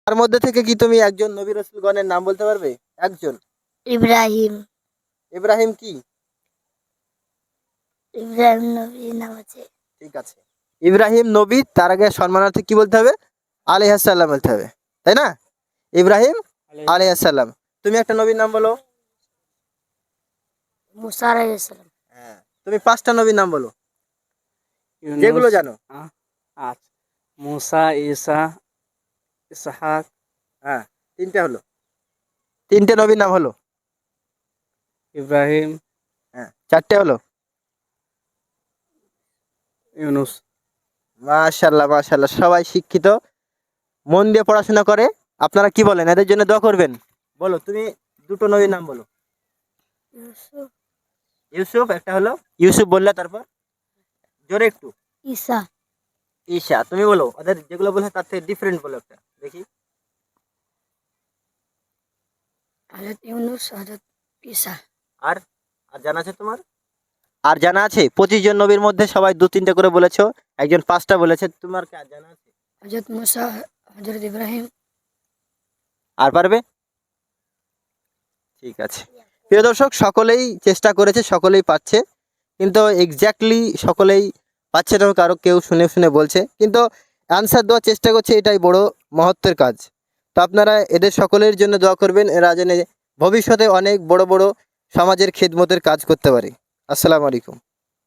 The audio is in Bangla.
তার মধ্যে থেকে কি তুমি একজন নবী রাসূলগণের নাম বলতে পারবে? একজন। ইব্রাহিম। ইব্রাহিম কি? ইব্রাহিম নবীর নাম আছে। ঠিক আছে। ইব্রাহিম নবী, তার আগে সম্মানার্থে কি বলতে হবে? আলাইহিস সালাম বলতে হবে, তাই না? ইব্রাহিম আলাইহিস সালাম। তুমি একটা নবীর নাম বলো। মুসা আলাইহিস সালাম। হ্যাঁ, তুমি 5টা নবীর নাম বলো যেগুলো ইউনুস। জানো। আচ্ছা, মুসা, ঈসা, ইসহাক, হ্যাঁ, 3টে হলো। 3টে নবীর নাম হলো। ইব্রাহিম, হ্যাঁ, 4টে হলো। ইউনুস। মাশাআল্লাহ মাশাআল্লাহ, সবাই শিক্ষিত, মন দিয়ে পড়াশোনা করে। আপনারা কি বলেন, এদের জন্য দোয়া করবেন? বলো, তুমি 2টো নবীর নাম বলো। ইউসুফ। ইউসুফ একটা হলো। ইউসুফ বললে, তারপর জোরে একটু। ঈসা। ঈশা। তুমি বলো, ওদের যেগুলো বলছে তার থেকে ডিফারেন্ট বলো একটা দেখি। হযরত ইউনুস, হযরত ঈসা। আর আর জানা আছে তোমার? আর জানা আছে? 25 জন নবীর মধ্যে সবাই 2-3টে করে বলেছো, একজন 5টা বলেছে। তোমার কি আর জানা আছে? হযরত মুসা, হযরত ইব্রাহিম। আর পারবে? ঠিক আছে। প্রিয় দর্শক, সকলেই চেষ্টা করেছে, সকলেই পাচ্ছে, কিন্তু এক্স্যাক্টলি সকলেই পাচ্ছে না, কারো কেউ শুনে শুনে বলছে, কিন্তু অ্যান্সার দেওয়ার চেষ্টা করছে, এটাই বড় মহত্বের কাজ। তো আপনারা এদের সকলের জন্য দোয়া করবেন, এরা যেন ভবিষ্যতে অনেক বড় বড় সমাজের খেদমতের কাজ করতে পারে। আসসালামু আলাইকুম।